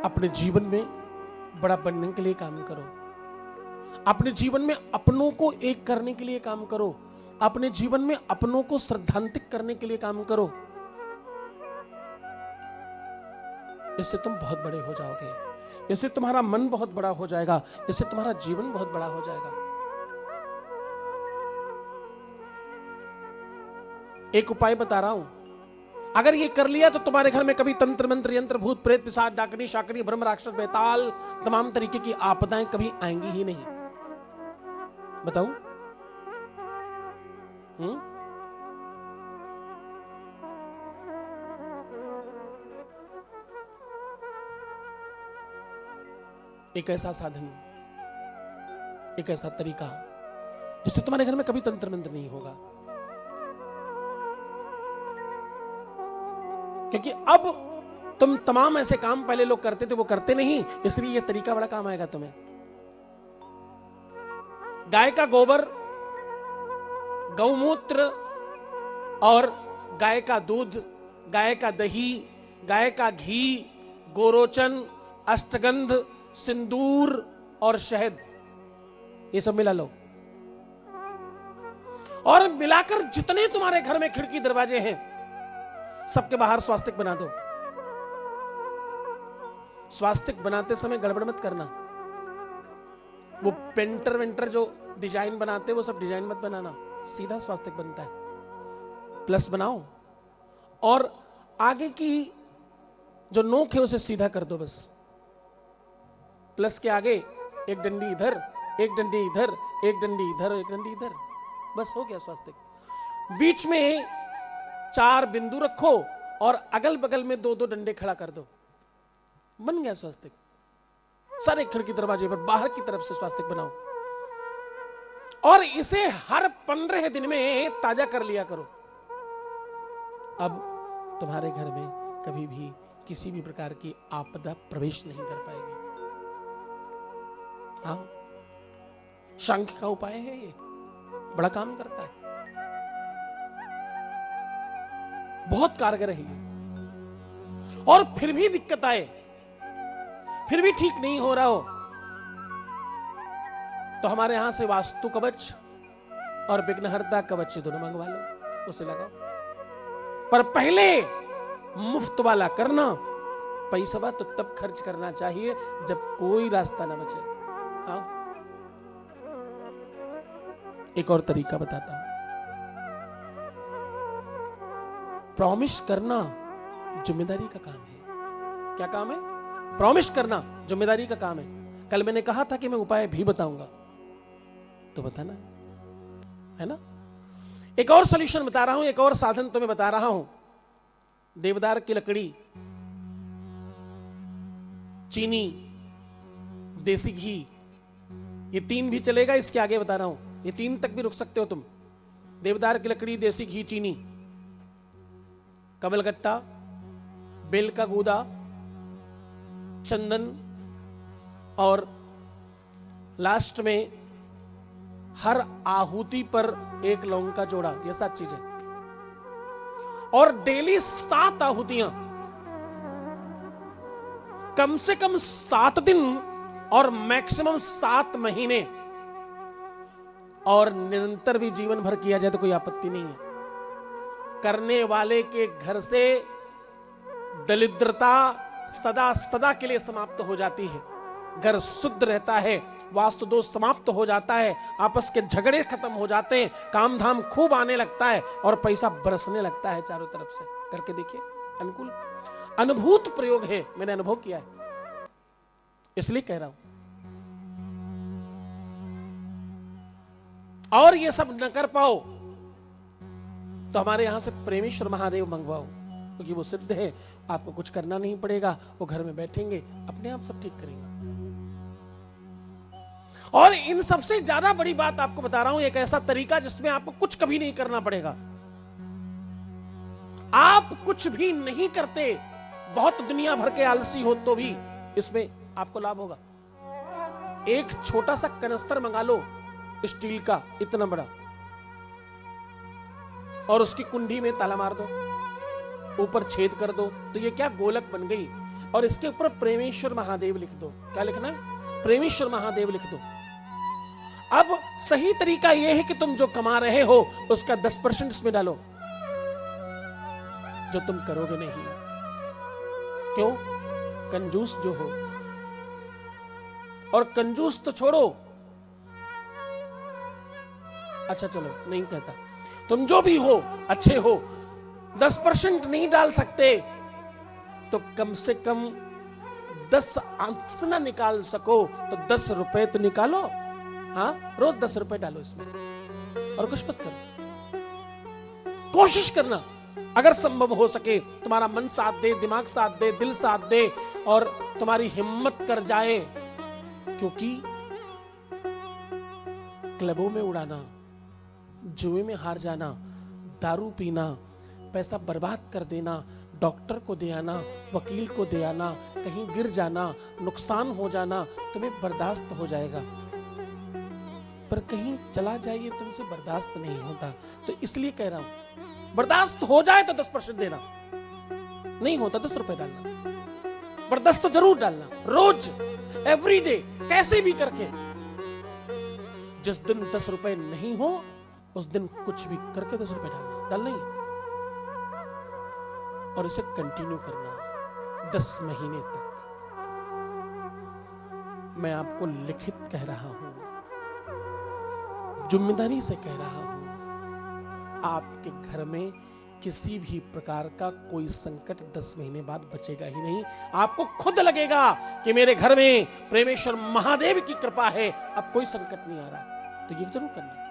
अपने जीवन में बड़ा बनने के लिए काम करो। अपने जीवन में अपनों को एक करने के लिए काम करो। अपने जीवन में अपनों को श्रद्धांतिक करने के लिए काम करो। इससे तुम बहुत बड़े हो जाओगे। इससे तुम्हारा मन बहुत बड़ा हो जाएगा। इससे तुम्हारा जीवन बहुत बड़ा हो जाएगा। एक उपाय बता रहा हूं, अगर ये कर लिया तो तुम्हारे घर में कभी तंत्र मंत्र यंत्र भूत प्रेत पिशाच डाकनी शाकनी ब्रह्म राक्षस बेताल तमाम तरीके की आपदाएं कभी आएंगी ही नहीं। बताऊं? एक ऐसा साधन, एक ऐसा तरीका जिससे तुम्हारे घर में कभी तंत्र मंत्र नहीं होगा। क्योंकि अब तुम तमाम ऐसे काम पहले लोग करते थे वो करते नहीं, इसलिए यह तरीका बड़ा काम आएगा तुम्हें। गाय का गोबर, गौमूत्र और गाय का दूध, गाय का दही, गाय का घी, गोरोचन, अष्टगंध, सिंदूर और शहद, ये सब मिला लो और मिलाकर जितने तुम्हारे घर में खिड़की दरवाजे हैं सबके बाहर स्वास्तिक बना दो। स्वास्तिक बनाते समय गड़बड़ मत करना। वो पेंटर वेंटर जो डिजाइन बनाते वो सब डिजाइन मत बनाना, सीधा स्वास्तिक बनता है। प्लस बनाओ और आगे की जो नोक है उसे सीधा कर दो बस। प्लस के आगे एक डंडी इधर, एक डंडी इधर, एक डंडी इधर, एक डंडी इधर, बस हो गया स्वास्तिक। बीच में 4 बिंदु रखो और अगल बगल में 2-2 डंडे खड़ा कर दो, बन गया स्वास्तिक। सारे खिड़की दरवाजे पर बाहर की तरफ से स्वास्तिक बनाओ और इसे हर 15 दिन में ताजा कर लिया करो। अब तुम्हारे घर में कभी भी किसी भी प्रकार की आपदा प्रवेश नहीं कर पाएगी। हाँ, शंख का उपाय है, ये बड़ा काम करता है, बहुत कारगर है ये। और फिर भी दिक्कत आए, फिर भी ठीक नहीं हो रहा हो तो हमारे यहां से वास्तु कवच और विघ्नहर्ता कवच दोनों मंगवा लो, उसे लगाओ। पर पहले मुफ्त वाला करना, पैसा तो तब खर्च करना चाहिए जब कोई रास्ता ना बचे। हाँ, एक और तरीका बताता हूं। प्रॉमिस करना जिम्मेदारी का काम है। क्या काम है? प्रॉमिस करना जिम्मेदारी का काम है। कल मैंने कहा था कि मैं उपाय भी बताऊंगा, तो बताना है ना। एक और सॉल्यूशन बता रहा हूं, एक और साधन तुम्हें बता रहा हूं। देवदार की लकड़ी, चीनी, देसी घी, ये 3 भी चलेगा। इसके आगे बता रहा हूं, ये 3 तक भी रुक सकते हो तुम। देवदार की लकड़ी, देसी घी, चीनी, कमलगट्टा, बेल का गूदा, चंदन और लास्ट में हर आहुति पर 1 लौंग का जोड़ा, ये 7 चीजें। और डेली 7 आहुतियां, कम से कम 7 दिन और मैक्सिमम 7 महीने, और निरंतर भी जीवन भर किया जाए तो कोई आपत्ति नहीं है। करने वाले के घर से दरिद्रता सदा सदा के लिए समाप्त हो जाती है, घर शुद्ध रहता है, वास्तु दोष समाप्त हो जाता है, आपस के झगड़े खत्म हो जाते हैं, काम धाम खूब आने लगता है और पैसा बरसने लगता है चारों तरफ से। करके देखिए, अनुकूल अनुभूत प्रयोग है, मैंने अनुभव किया है, इसलिए कह रहा हूं। और ये सब न कर पाओ तो हमारे यहां से प्रेमेश्वर महादेव मंगवाओ, क्योंकि वो सिद्ध है, आपको कुछ करना नहीं पड़ेगा, वो घर में बैठेंगे, अपने आप सब ठीक करेंगे। और इन सबसे ज्यादा बड़ी बात आपको बता रहा हूं, एक ऐसा तरीका जिसमें आपको कुछ कभी नहीं करना पड़ेगा। आप कुछ भी नहीं करते, बहुत दुनिया भर के आलसी हो तो भी इसमें आपको लाभ होगा। एक छोटा सा कनस्तर मंगा लो स्टील का, इतना बड़ा, और उसकी कुंडी में ताला मार दो, ऊपर छेद कर दो, तो ये क्या गोलक बन गई। और इसके ऊपर प्रेमेश्वर महादेव लिख दो। क्या लिखना है? प्रेमेश्वर महादेव लिख दो। अब सही तरीका यह है कि तुम जो कमा रहे हो उसका 10% इसमें डालो, जो तुम करोगे नहीं। क्यों? कंजूस जो हो, और कंजूस तो छोड़ो, अच्छा चलो नहीं कहता, तुम जो भी हो अच्छे हो, 10% नहीं डाल सकते तो कम से कम 10 अंश ना निकाल सको तो 10 रुपए तो निकालो। हाँ, रोज 10 रुपए डालो इसमें और कुछ मत करो। कोशिश करना अगर संभव हो सके, तुम्हारा मन साथ दे, दिमाग साथ दे, दिल साथ दे और तुम्हारी हिम्मत कर जाए, क्योंकि क्लबों में उड़ाना, जुए में हार जाना, दारू पीना, पैसा बर्बाद कर देना, डॉक्टर को दे आना, वकील को दे आना, कहीं गिर जाना, नुकसान हो जाना तुम्हें बर्दाश्त हो जाएगा, पर कहीं चला जाइए तुमसे बर्दाश्त नहीं होता। तो इसलिए कह रहा हूं, बर्दाश्त हो जाए तो 10% देना, नहीं होता 10 रुपए डालना, पर 10 तो जरूर डालना, रोज, एवरीडे, कैसे भी करके। जिस दिन 10 रुपए नहीं हो उस दिन कुछ भी करके 10 रुपए डालना ही, और इसे कंटिन्यू करना 10 महीने तक। मैं आपको लिखित कह रहा हूं, जिम्मेदारी से कह रहा हूं, आपके घर में किसी भी प्रकार का कोई संकट 10 महीने बाद बचेगा ही नहीं। आपको खुद लगेगा कि मेरे घर में प्रेमेश्वर महादेव की कृपा है, अब कोई संकट नहीं आ रहा। तो ये जरूर करना।